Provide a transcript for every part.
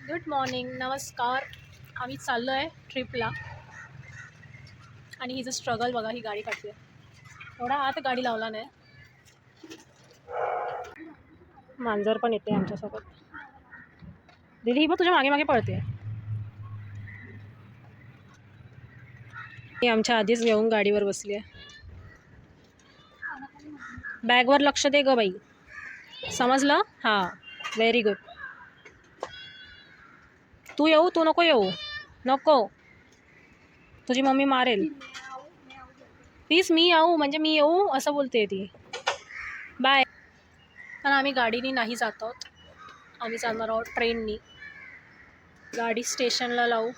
Good morning, नमस्कार. आम्ही चाललो आहे ट्रिपला आणि हिचं स्ट्रगल बघा. ही गाडी काढते, एवढा आत गाडी लावला नाही. मांजर पण येते आमच्यासोबत. दिदी ही बघ तुझ्या मागे मागे पळते. ही आमच्या आधीच घेऊन गाडीवर बसली आहे. बॅगवर लक्ष दे ग बाई, समजलं? हां, व्हेरी गुड. तू येऊ, तू नको येऊ, नको, तुझी मम्मी मारेल. प्लीज मी येऊ, म्हणजे मी येऊ असं बोलते ती. बाय. कारण आम्ही गाडीने नाही जात आहोत, आम्ही जाणार आहोत ट्रेननी. गाडी स्टेशनला लावू.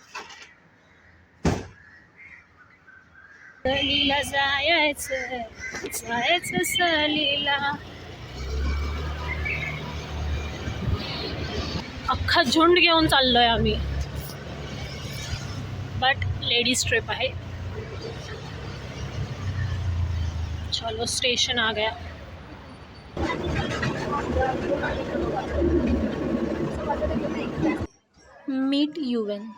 सहलीला जायचं जायचं सहलीला. अख्खा झुंड घेऊन चाललोय आम्ही, बट लेडीज ट्रिप आहे. चलो स्टेशन आ गया. मीट युएन.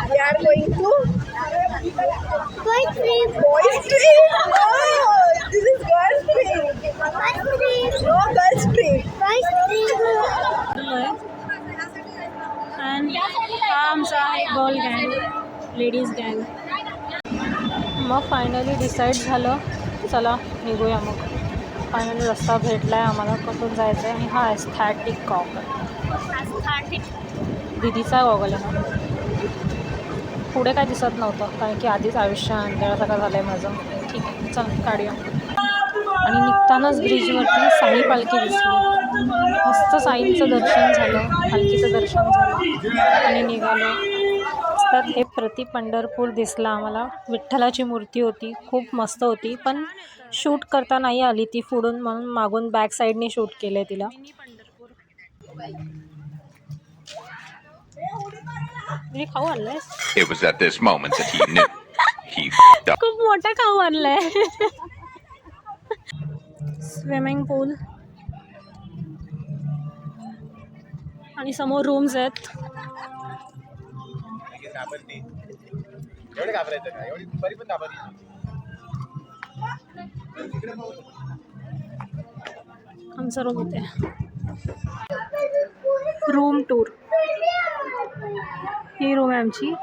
We are going to boys trip. Boys trip. Oh, this is girls trip. No, girls trip. Boys trip. आणि हा आमचा आहे गर्ल गँग, लेडीज गँग. मग फायनली डिसाईड झालं, चला निघूया. मग फायनली रस्ता भेटला आहे आम्हाला, कुठून जायचं आहे. आणि हा एस्थेटिक गॉगल, दिदीचा गॉगल आहे हा. पुढे काय दिसत नव्हतं, कारण की आधीच आयुष्य अंधळ्यासारखं झालं आहे माझं. ठीक आहे, चल काढूया. आणि निघतानाच ब्रिजवरती साई पालखी दिसली. मस्त साईंचं दर्शन झालं, पालखीचं दर्शन झालं आणि निघालो. तर हे प्रति पंढरपूर दिसलं आम्हाला. विठ्ठलाची मूर्ती होती, खूप मस्त होती, पण शूट करता नाही आली ती पुढून, म्हणून मागून बॅक साईडने शूट केलं आहे तिला. खाऊ आणलंय. It was at this moment that he knew he खूप मोठा खाऊ आणलाय. स्विमिंग पूल आणि समोर रूम्स आहेत. आमचा रूम इथे. Room tour. ही रूम आहे आमची.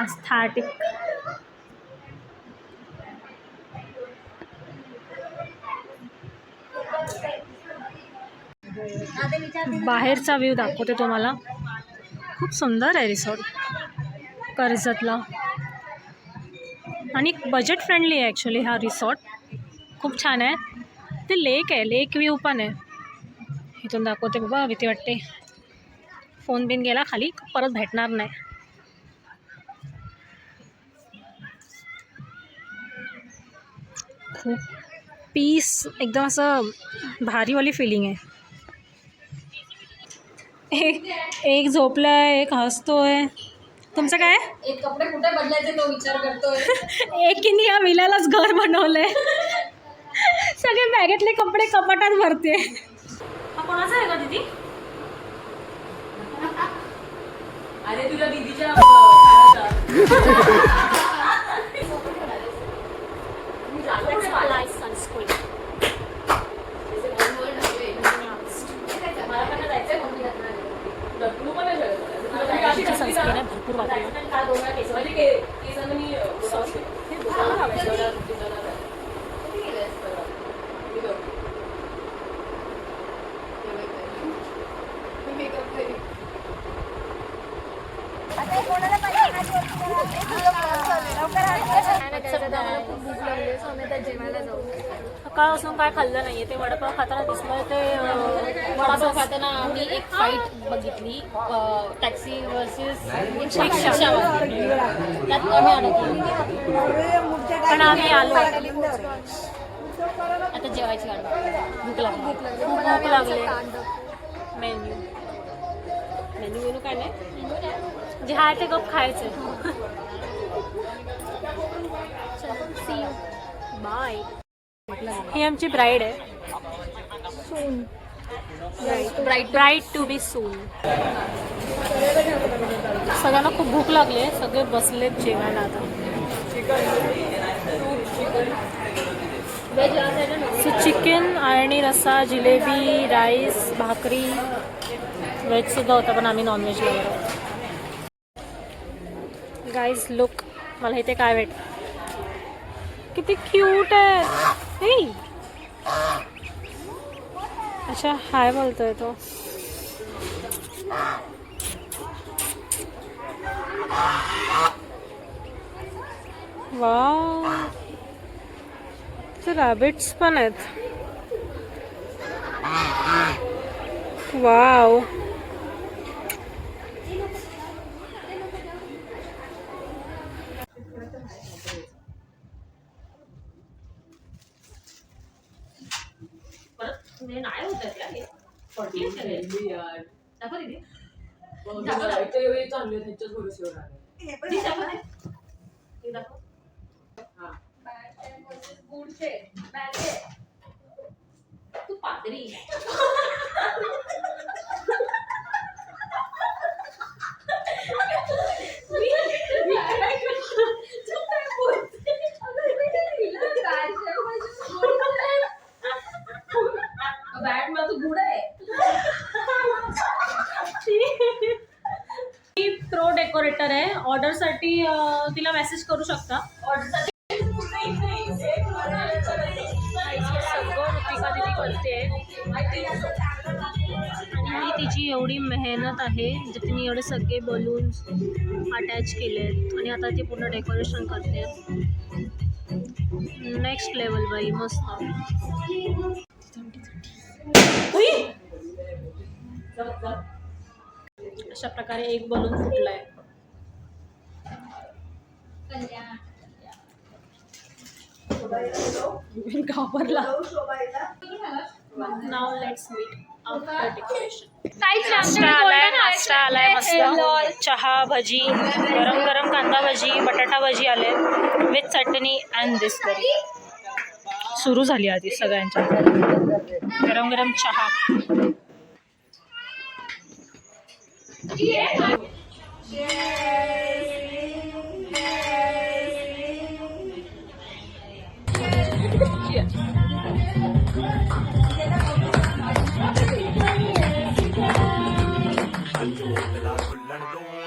एस्थेटिक. बाहेरचा व्ह्यू दाखवते तुम्हाला. खूप सुंदर आहे रिसॉर्ट कर्जतला, आणि बजेट फ्रेंडली आहे ॲक्च्युली हा रिसॉर्ट. खूप छान आहे. ते लेक आहे, लेक व्ह्यू पण आहे. इथून दाखवते बाबा, भीती वाटते. फोन बिन गेला खाली, परत भेटणार नाही. खूप पीस, एकदम असं भारीवाली फिलिंग आहे. एक झोपलाय, एक हसतोय. तुमचं काय? एक कपडे कुठे बदलायचे तो विचार करतोय. एकीने या विलालाच घर बनवलंय. सगळे बॅगेतले कपडे कपाटात भरते. हा कोणाचा आहे का दीदी? अरे तुला दीदीच्या सनस्क्रीन आहे भरपूर वाटते. सकाळपासून काय खाल्लं नाहीये. ते वडापाव खाताना दिसलं. ते वडापाव खाताना आम्ही एक फाईट बघितली, टॅक्सी वर्सेस रिक्षा. त्यात आम्ही अडकलो, पण आम्ही आलो. आता जेवायची गाडी. भूक लागले. मेन्यू काय नाही, जे आहे ते गप खायचं. बाय. ही आमची ब्राईड आहे. Bride to be soon. सगळ्यांना खूप भूक लागली आहे. सगळे बसलेत जेवायला आता. चिकन आणि रस्सा, जिलेबी, राईस, भाकरी. व्हेज सुद्धा होता पण आम्ही नॉनव्हेज लावलो. गाईज लुक, मला इथे काय भेट, किती क्यूट आहे. अच्छा हाय बोलतोय तो. वाव, रॅबिट्स पण आहेत. वाव, नाही होत तू पातळी. बॅट मला तू गुड आहे. ती प्रो डेकोरेटर आहे. ऑर्डरसाठी तिला मेसेज करू शकता. ऑर्डरसाठी सगळं ऋतिका दिदी करते. आणि तिची एवढी मेहनत आहे. म्हणजे तिने एवढे सगळे बलून्स अटॅच केले आहेत आणि आता ती पूर्ण डेकोरेशन करते. नेक्स्ट लेवल बाई, मस्त. अशा प्रकारे एक बलून फुटलाय. घाबरला. नाव लेट्स मीट आफ्टर डेकोरेशन. नाश्ता आलाय मस्त. चहा, भजी, गरम गरम कांदा भजी, बटाटा भजी आले विथ चटणी अँड दिस करी. सुरू झाली आधी सगळ्यांच्या. गरम गरम चहा.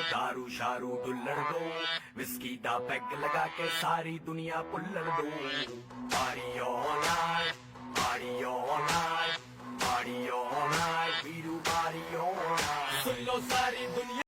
दारू शारू डुल्लड़ दो, विस्की दा पैग लगा के सारी दुनिया पुल्लड़ दो. Party all night, party all night, party all night, we do party all night. सुन लो सारी दुनिया.